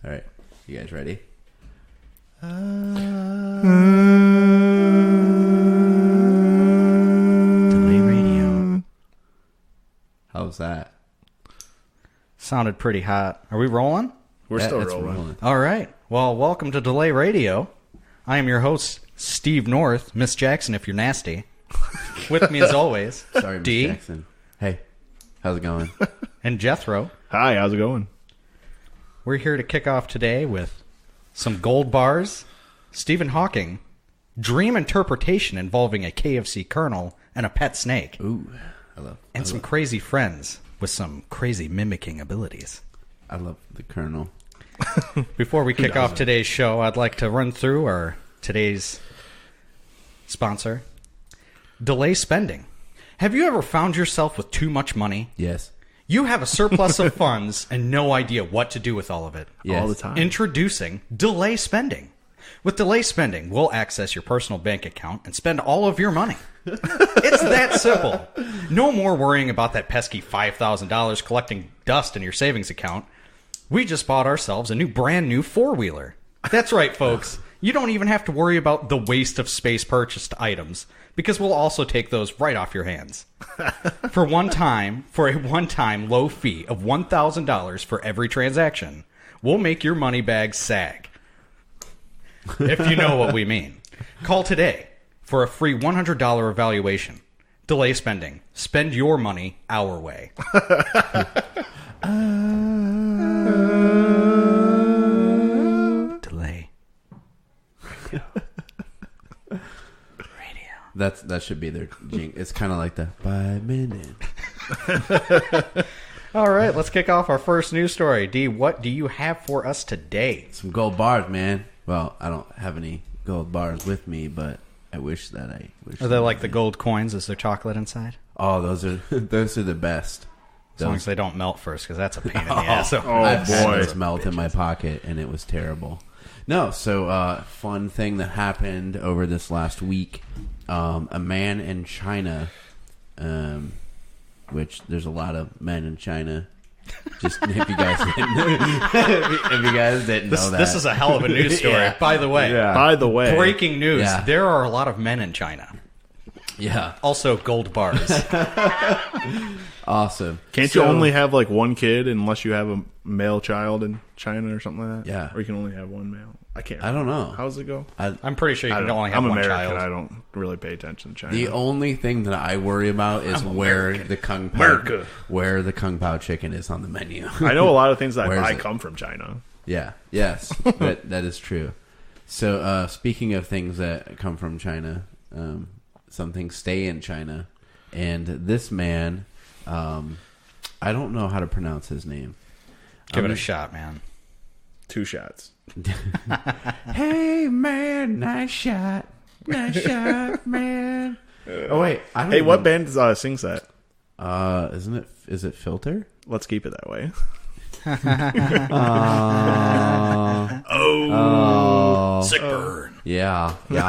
All right. You guys ready? Delay radio. How's that? Sounded pretty hot. Are we rolling? We're still it's rolling. All right. Well, welcome to Delay Radio. I am your host, Steve North. Miss Jackson, if you're nasty. With me as always, Sorry, Miss D. Jackson. Hey, how's it going? And Jethrow. Hi, how's it going? We're here to kick off today with some gold bars, Stephen Hawking, dream interpretation involving a KFC colonel and a pet snake, Ooh, and some crazy friends with some crazy mimicking abilities. I love the Colonel. Before we kick off today's show, I'd like to run through our today's sponsor, Delay Spending. Have you ever found yourself with too much money? Yes. You have a surplus of funds and no idea what to do with all of it. Yes. All the time. Introducing Delay Spending. With Delay Spending, we'll access your personal bank account and spend all of your money. It's that simple. No more worrying about that pesky $5,000 collecting dust in your savings account. We just bought ourselves a brand new four-wheeler. That's right, folks. You don't even have to worry about the waste of space purchased items, because we'll also take those right off your hands. For a one-time low fee of $1,000 for every transaction, we'll make your money bag sag. If you know what we mean. Call today for a free $100 evaluation. Delay Spending. Spend your money our way. Delay. Radio. That should be their jingle. It's kind of like the 5 minute. All right, let's kick off our first news story. D, what do you have for us today? Some gold bars, man. Well, I don't have any gold bars with me, but I wish that I wish. Are they like the gold coins? Is there chocolate inside? Oh, those are the best. As long as they don't melt first, because that's a pain in the ass. Oh, I've had boy. those melt in my pocket, and it was terrible. No, so fun thing that happened over this last week. A man in China, which there's a lot of men in China. Just if you guys didn't know that. This is a hell of a news story. Yeah. By the way, By the way, breaking news, Yeah. there are a lot of men in China. Yeah, Also, gold bars. awesome. can't you only have like one kid unless you have a male child in China or something like that? Yeah. Or you can only have one male. I can't. I don't know. How does it go? I'm pretty sure you I can don't- only have I'm one American. child. I don't really pay attention to China. The only thing that I worry about is where the kung pao chicken is on the menu. I know a lot of things that I Where is buy it? come from China. Yeah. Yes. that is true. So speaking of things that come from China, some things stay in China, and this man, I don't know how to pronounce his name. Give it a shot, man. 2 shots. Hey man, nice shot, man. Oh wait, I don't Hey, even, what band sings that? Is it Filter? Let's keep it that way. Sick burn. Yeah. Well,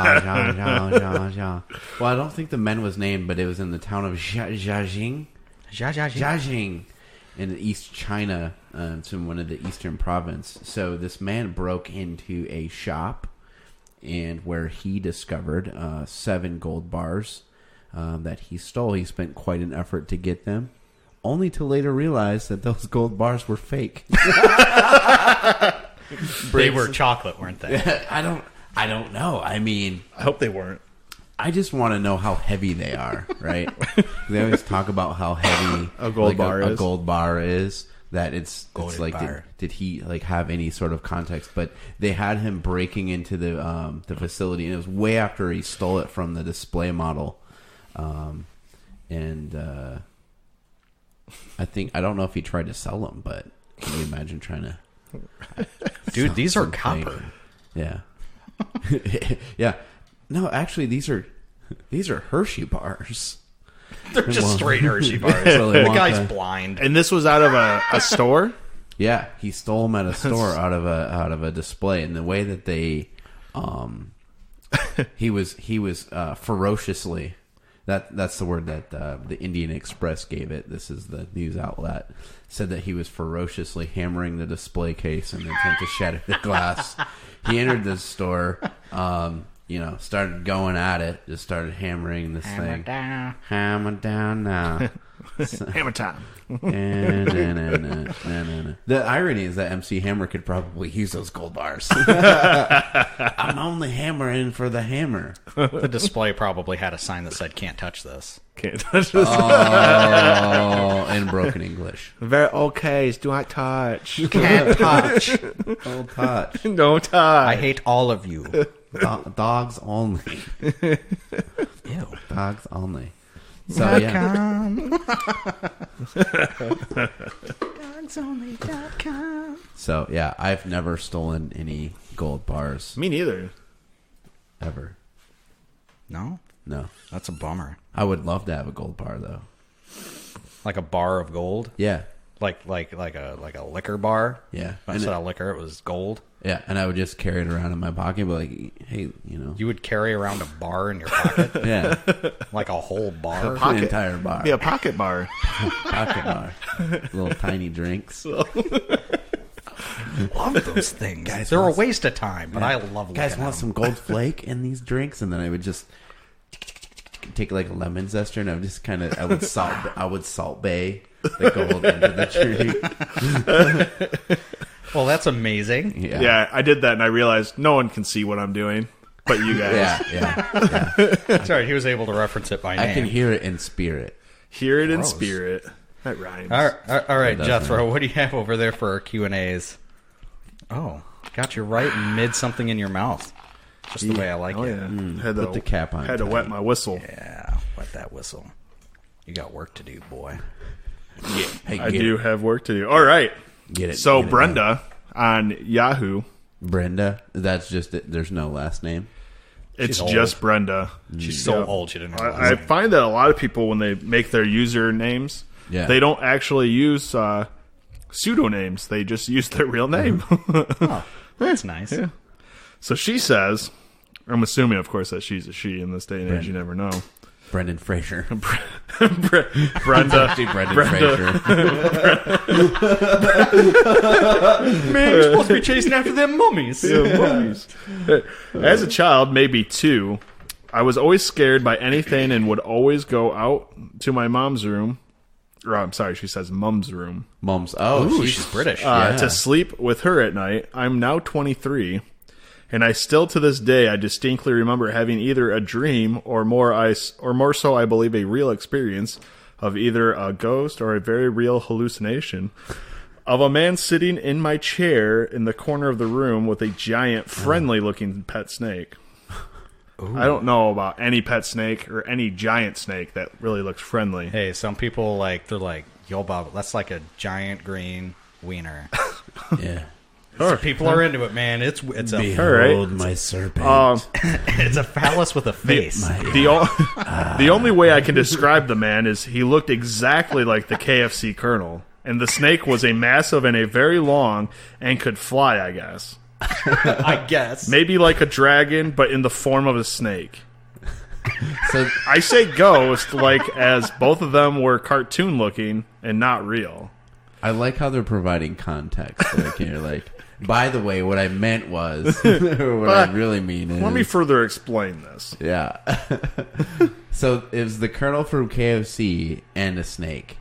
I don't think the men was named, but it was in the town of Jiaxing. Jiaxing in East China. It's in one of the eastern province. So this man broke into a shop, and where he discovered 7 gold bars that he stole. He spent quite an effort to get them, only to later realize that those gold bars were fake. They were chocolate, weren't they? I don't know. I mean, I hope they weren't. I just want to know how heavy they are, right? They always talk about how heavy A gold bar a is. gold bar is. That it's Gold like bar. did he like have any sort of context? But they had him breaking into the facility, and it was way after he stole it from the display model. I don't know if he tried to sell them, but can you imagine trying to? Dude, these are something. copper. Yeah, yeah. No, actually, these are Hershey bars. They're just straight Hershey bars. Willy The Wonka. guy's blind. And this was out of a store? Yeah, he stole them at a store out of a display, and the way that they, he was ferociously That's the word that the Indian Express gave it. This is the news outlet. Said that he was ferociously hammering the display case in an attempt to shatter the glass. He entered the store, started going at it, just started hammering this thing. Down. Hammer down now. Hammer time. The irony is that MC Hammer could probably use those gold bars. I'm only hammering for the hammer. The display probably had a sign that said, "Can't touch this." Can't touch this. Oh, in broken English. Very okay. Do not touch. Can't touch. Don't touch. Don't touch. I hate all of you. Dogs only. Ew. Dogs only. So yeah. Dogsonly.com. So yeah, I've never stolen any gold bars Me neither. ever. No, No. that's a bummer. I would love to have a gold bar though. Like a bar of gold, Yeah. like a liquor bar. Yeah. But And instead of liquor, it was gold. Yeah, and I would just carry it around in my pocket, but like, hey, You would carry around a bar in your pocket, yeah, like a whole bar. an entire bar, Be a pocket bar. pocket bar, little tiny drinks. Love those things. Guys They're a want- waste of time, but I love. Guys, looking want at some gold flake in these drinks? And then I would just take like a lemon zester, and I would just I would salt bay the gold into the drink. Well, that's amazing. Yeah, Yeah, I did that and I realized no one can see what I'm doing but you guys. yeah. That's right. He was able to reference it by name. I can hear it in spirit. Hear it in Gross. spirit. That rhymes. All right, does, Jethro. What do you have over there for our Q&As? Oh, got you right mid something in your mouth. Just the way I like Oh, it. yeah. Had Put the cap on Had to tight. wet my whistle. Yeah, wet that whistle. You got work to do, boy. Hey, I get do it. have work to do. All right. Get it. So get it Brenda on Yahoo, done. Brenda. That's just it. There's no last name. it's old. just Brenda. She's so Yeah. old she didn't know. I find that a lot of people, when they make their usernames, Yeah. they don't actually use pseudonames. They just use their real name. Oh, that's nice. Yeah. So she says, I'm assuming, of course, that she's a she in this day and age. You never know. Brendan Fraser. Brenda. Actually, Brendan Fraser. Man, you're supposed to be chasing after them mummies. As a child, maybe two, I was always scared by anything and would always go out to my mom's room. Or, I'm sorry, she says mom's room. Mom's. Oh, Ooh, she's British. To sleep with her at night. I'm now 23, and I still to this day I distinctly remember having either a dream or more so I believe a real experience of either a ghost or a very real hallucination of a man sitting in my chair in the corner of the room with a giant friendly looking pet snake. Ooh. I don't know about any pet snake or any giant snake that really looks friendly. Hey, some people they're like, yo, Bob, that's like a giant green wiener. Yeah. So people are into it, man. It's a Behold my serpent. it's a phallus with a face. The only way I can describe the man is he looked exactly like the KFC Colonel, and the snake was a massive and a very long and could fly, I guess. I guess. Maybe like a dragon, but in the form of a snake. So I say ghost as both of them were cartoon looking and not real. I like how they're providing context. Like you're like, by the way, what I meant was, or what I really mean is. Let me further explain this. Yeah. So it was the Colonel from KFC and a snake.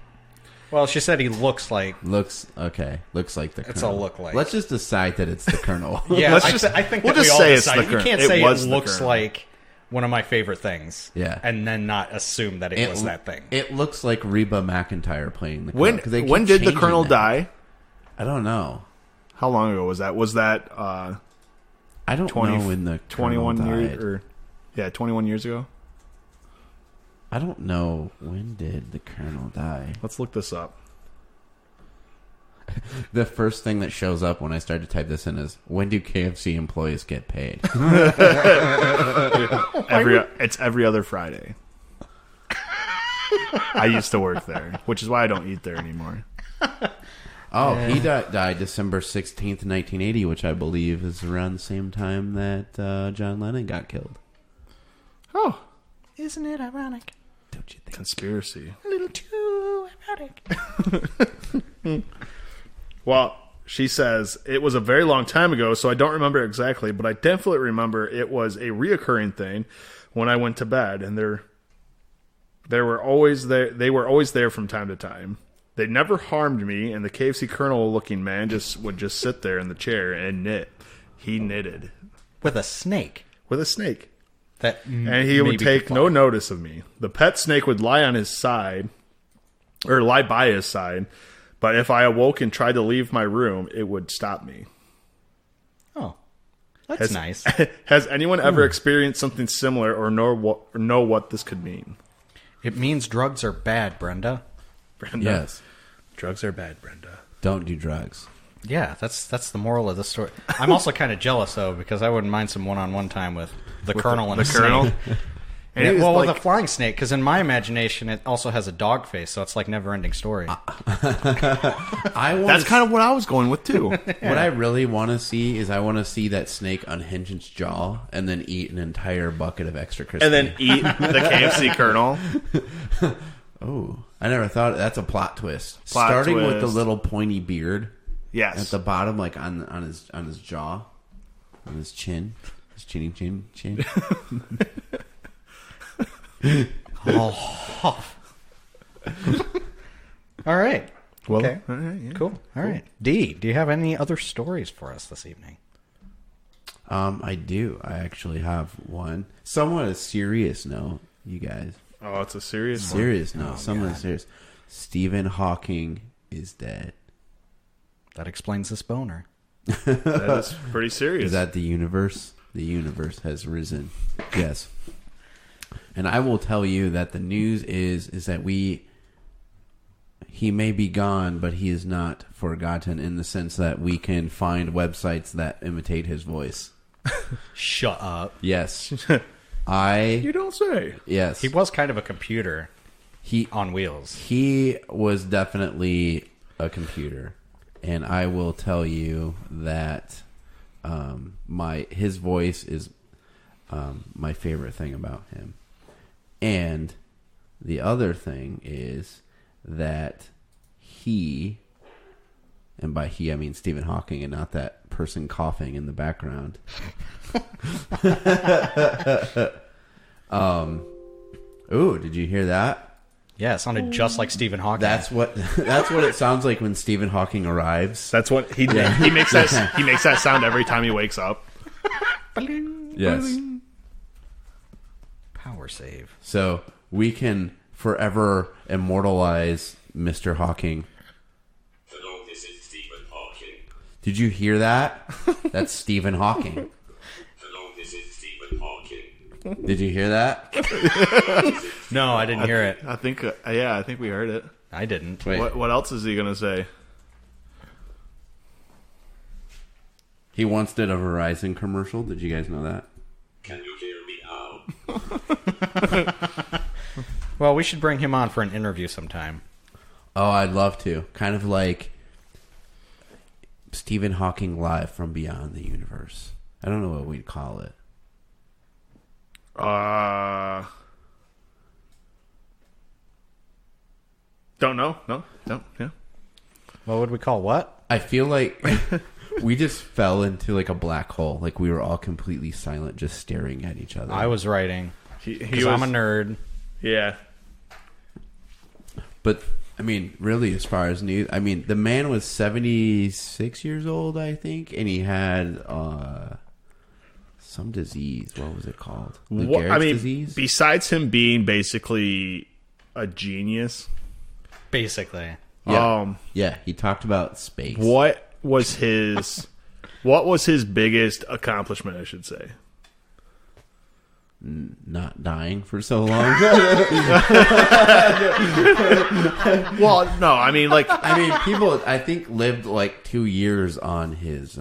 Well, she said he looks like. Looks okay. Looks like the Colonel. It's a look like. Let's just decide that it's the Colonel. Yeah, Let's I think we'll that just we all say it's the decided. You Colonel. can't It say was it the looks Colonel. like one of my favorite things. Yeah. And then not assume that it was that thing. It looks like Reba McEntire playing the Colonel. 'cause they keep When did the changing Colonel that. die? I don't know. How long ago was that? Was that I don't 20, know when the Colonel 21 died. years 21 years ago? I don't know when did the Colonel die. Let's look this up. The first thing that shows up when I start to type this in is, when do KFC employees get paid? It's every other Friday. I used to work there, which is why I don't eat there anymore. Oh, he died December 16th, 1980, which I believe is around the same time that John Lennon got killed. Oh, Isn't it ironic? don't you think? Conspiracy. A little too erotic. Well, she says, it was a very long time ago, so I don't remember exactly, but I definitely remember it was a reoccurring thing when I went to bed, and they were always there from time to time. They never harmed me, and the KFC Colonel-looking man would just sit there in the chair and knit. He knitted. With a snake. With a snake. And he would take no notice of me. The pet snake would lie on his side, or lie by his side, but if I awoke and tried to leave my room, it would stop me. Oh, that's nice. Has anyone ever experienced something similar or know what this could mean? It means drugs are bad, Brenda. Brenda. Yes. Drugs are bad, Brenda. Don't do drugs. Yeah, that's the moral of the story. I'm also kind of jealous, though, because I wouldn't mind some one-on-one time with the Colonel and the Colonel. Snake. And Yeah, it was well, like, with a flying snake, because in my imagination, it also has a dog face, so it's like never-ending story. that's kind of what I was going with, too. What I really want to see is I want to see that snake unhinge its jaw and then eat an entire bucket of extra crispy. And then eat the KFC Colonel. Oh, I never thought that's a plot twist. Starting with the little pointy beard. Yes. At the bottom, like on his jaw, on his chin, his chinny chin. Oh. All right. Well, okay. all right, yeah. Cool. All right. D, do you have any other stories for us this evening? I do. I actually have one. Somewhat a serious note, you guys. Oh, it's a serious one. Serious note. Somewhat serious. Stephen Hawking is dead. That explains this boner. That is pretty serious. Is that the universe? The universe has risen. Yes. And I will tell you that the news is that he may be gone, but he is not forgotten in the sense that we can find websites that imitate his voice. Shut up. Yes. You don't say. Yes. He was kind of a computer on wheels. He was definitely a computer. And I will tell you that his voice is my favorite thing about him. And the other thing is that he, and by he I mean Stephen Hawking and not that person coughing in the background. Ooh, did you hear that? Yeah, it sounded just like Stephen Hawking. That's what it sounds like when Stephen Hawking arrives. That's what he did. He makes that sound every time he wakes up. Yes. Power save. So we can forever immortalize Mr. Hawking. Hello, this is Stephen Hawking. Did you hear that? That's Stephen Hawking. Hello, this is Stephen Hawking. Did you hear that? No, I didn't hear it. I think we heard it. I didn't. Wait. What else is he going to say? He once did a Verizon commercial. Did you guys know that? Can you hear me now? Well, we should bring him on for an interview sometime. Oh, I'd love to. Kind of like Stephen Hawking live from beyond the universe. I don't know what we'd call it. Don't know. No, don't. Yeah. What would we call what? I feel like we just fell into like a black hole. Like we were all completely silent, just staring at each other. I was writing. Because I'm a nerd. Yeah. But, I mean, really, as far as news, I mean, the man was 76 years old, I think, and he had some disease. What was it called? Lou Gehrig's disease? Besides him being basically a genius, Basically. Yeah, he talked about space. what was his biggest accomplishment, I should say? Not dying for so long. Well, no, I mean, like, people, I think, lived like 2 years on his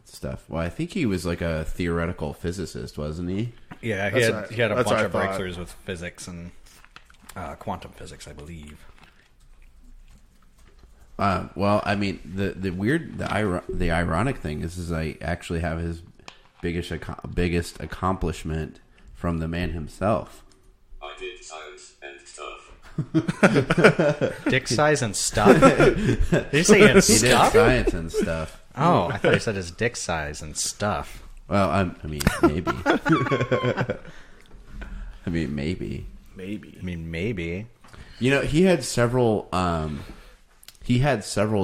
stuff. Well, I think he was like a theoretical physicist, wasn't he? Yeah, he had a bunch of breakthroughs with physics and quantum physics, I believe. Well, I mean, the ironic thing is I actually have his biggest accomplishment from the man himself. I did science and stuff. Dick size and stuff? Did you say and He did stuff? science and stuff. Oh, I thought he said his dick size and stuff. Well, I mean, maybe. I mean, maybe. Maybe. You know, he had several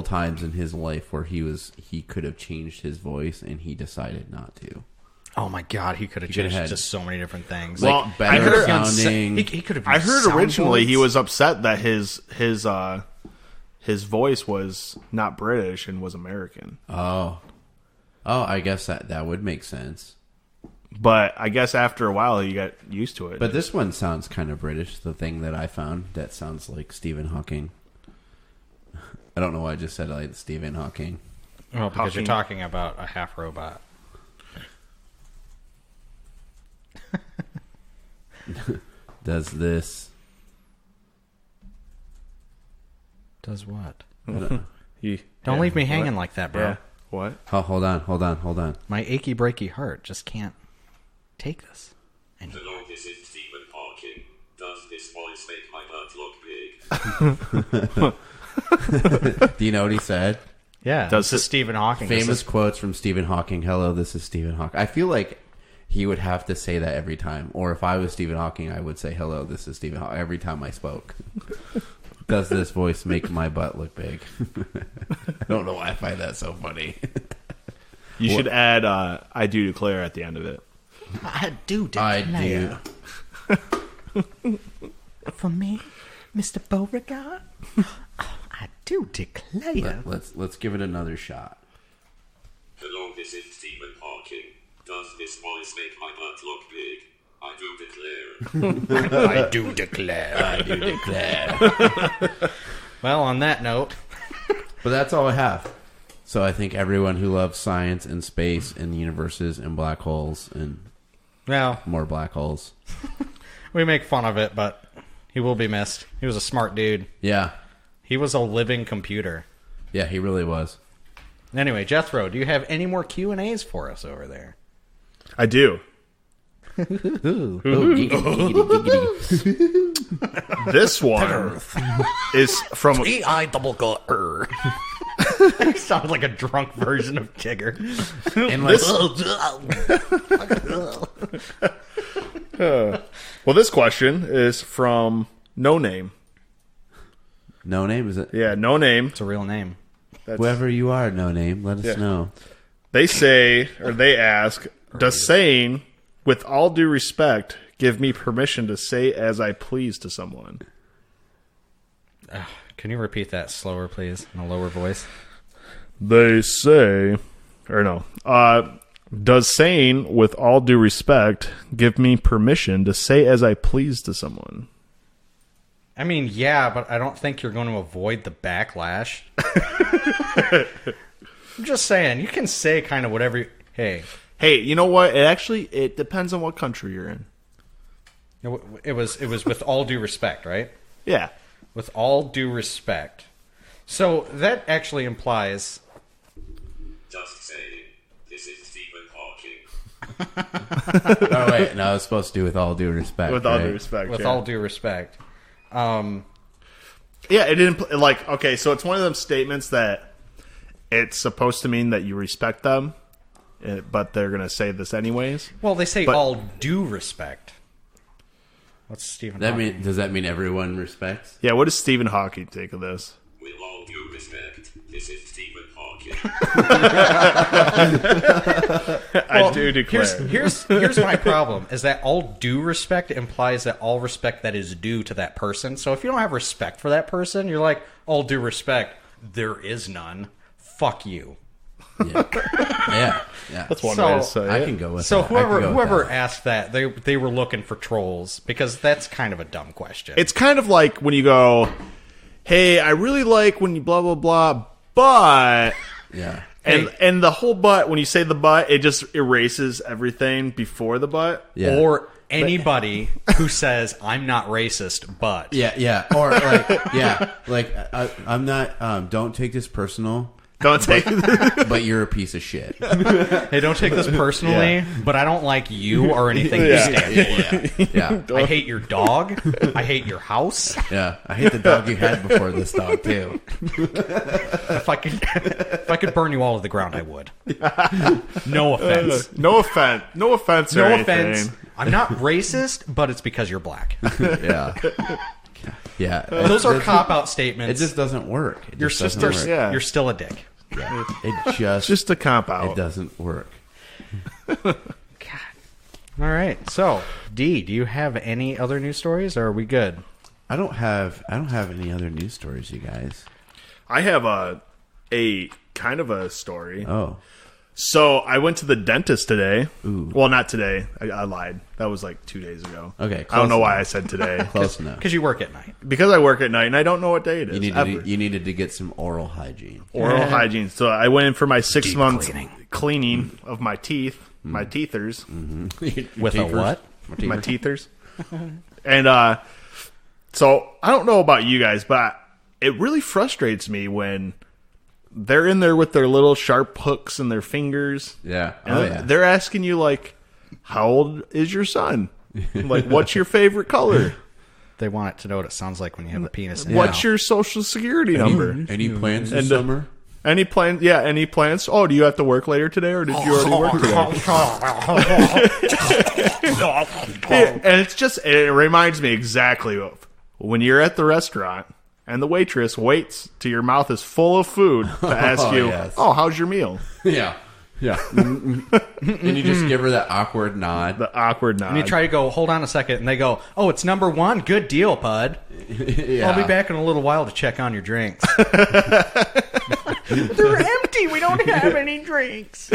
times in his life where he could have changed his voice, and he decided not to. Oh my God, he could have could've changed had- just so many different things. Well, Like better I heard- sounding. He could have. I heard originally he soundboards. was upset that his voice was not British and was American. Oh, I guess that would make sense. But I guess after a while he got used to it. But this one sounds kind of British. The thing that I found that sounds like Stephen Hawking. I don't know why I just said like Stephen Hawking. Well, because you're Hawking. talking about a half robot. Does this? Does what? He, Don't yeah, leave me what? hanging like that, bro. Yeah. What? Oh, hold on. My achy breaky heart just can't take this. Hello, this is Stephen Hawking. Does this voice make my butt look big? Do you know what he said? Yeah, Does this is it- Stephen Hawking. This Famous is- quotes from Stephen Hawking. Hello, this is Stephen Hawking. I feel like he would have to say that every time. Or if I was Stephen Hawking, I would say, hello, this is Stephen Hawking, every time I spoke. Does this voice make my butt look big? I don't know why I find that so funny. You should add I do declare at the end of it. I do I declare. do. For me, Mr. Beauregard, I do declare. Let's give it another shot. Hello, this is Stephen Hawking. Does this voice make my butt look big? I do declare. I do declare. I do declare. Well, on that note, But that's all I have. So I think everyone who loves science and space and universes and black holes and well, more black holes. we make fun of it, but he will be missed. He was a smart dude. Yeah. He was a living computer. Yeah, he really was. Anyway, Jethro, do you have any more Q&As for us over there? I do. Giggity, giggity, giggity. This one is from E-I-double-G-R. He sounds like a drunk version of Tigger. And like, well, this question is from No Name. no name, is it? Yeah, No Name. It's a real name. That's, Whoever you are, no name, let us Yeah. know. They say, or they ask, does saying, with all due respect, give me permission to say as I please to someone? Can you repeat that slower, please, in a lower voice? They say, or no, does saying, with all due respect, give me permission to say as I please to someone? I mean, yeah, but I don't think you're going to avoid the backlash. I'm just saying, you can say kind of whatever you... Hey, you know what? It depends on what country you're in. It was with all due respect, right? Yeah. With all due respect. So that actually implies... Just saying, this is Stephen Hawking. Oh, wait, no, I was supposed to do with all due respect. With all right? due respect. With yeah. all due respect. Yeah, it didn't like okay, so it's one of them statements that it's supposed to mean that you respect them, but they're gonna say this anyways. Well, they say But- all due respect. What's Stephen Hawking? Does that mean everyone respects? Yeah, what does Stephen Hawking think of this? With all due respect, this is Stephen Hawking. I do declare. Here's my problem, is that all due respect implies that all respect that is due to that person. So if you don't have respect for that person, you're like, all due respect, there is none. Fuck you. Yeah. That's one So, way to say I it. can go with So that. I can go with whoever that. asked that, they were looking for trolls, because that's kind of a dumb question. It's kind of like when you go, "Hey, I really like when you blah blah blah," but Yeah. and the whole but when you say the but, it just erases everything before the but. Yeah. Or anybody who says, I'm not racist, but... Yeah. Or like, yeah, like I'm not. Don't take this personal. Don't take but you're a piece of shit. Hey, don't take this personally, but I don't like you or anything you stand for. Yeah. I hate your dog. I hate your house. Yeah. I hate the dog you had before this dog, too. If I could burn you all to the ground, I would. No offense. No offense. No offense. No or offense. anything. I'm not racist, but it's because you're black. Yeah. Yeah. Those are cop-out statements. It just doesn't work. It Your just doesn't sister's. work. Yeah. You're still a dick. Yeah. It just, Just a cop out. it doesn't work. God. All right. So, D, do you have any other news stories, or are we good? I don't have any other news stories, you guys. I have a kind of a story. Oh. So I went to the dentist today. Ooh. Well, not today. I lied. That was like 2 days ago. Okay, I don't know close why enough. I said today. Close enough. Because you work at night. Because I work at night and I don't know what day it is. You needed to get some oral hygiene. Oral hygiene. So I went in for my 6 Deep months cleaning. cleaning of my teeth, my teethers, With a what? my teethers. And so I don't know about you guys, but it really frustrates me when they're in there with their little sharp hooks and their fingers. Yeah. And Oh, yeah. they're asking you, like, how old is your son? Like, what's your favorite color? They want it to know what it sounds like when you have a penis in your What's mouth. your social security number? Any plans And, this summer? Any plans? Yeah, any plans? Oh, do you have to work later today, or did you already work today? And it reminds me exactly of when you're at the restaurant and the waitress waits till your mouth is full of food to ask you, yes. "Oh, how's your meal?" Yeah. Yeah. And you just give her that awkward nod. The awkward nod. And you try to go, hold on a second, and they go, oh, it's number one. Good deal, bud. Yeah. I'll be back in a little while to check on your drinks. They're empty. We don't have any drinks.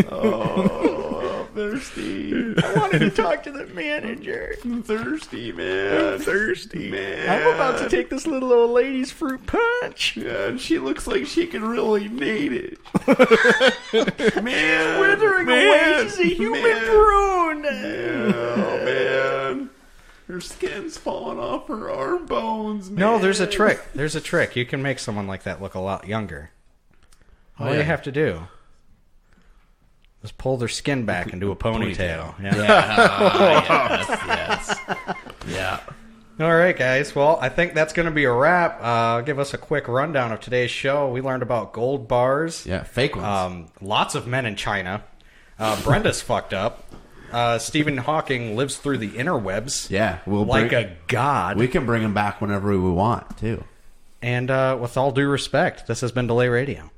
Oh, thirsty. I wanted to talk to the manager. Thirsty, man. Thirsty, man. I'm about to take this little old lady's fruit punch. Yeah, and she looks like she can really need it. Man. Withering away. She's a human prune. Oh, man. Her skin's falling off her arm bones, man. No, there's a trick. There's a trick. You can make someone like that look a lot younger. All you have to do is pull their skin back and do a ponytail. Yeah. Yes. Yeah. All right, guys. Well, I think that's going to be a wrap. Give us a quick rundown of today's show. We learned about gold bars. Yeah, fake ones. Lots of men in China. Brenda's fucked up. Stephen Hawking lives through the interwebs. Yeah, like a god. We can bring him back whenever we want, too. And with all due respect, this has been Delay Radio.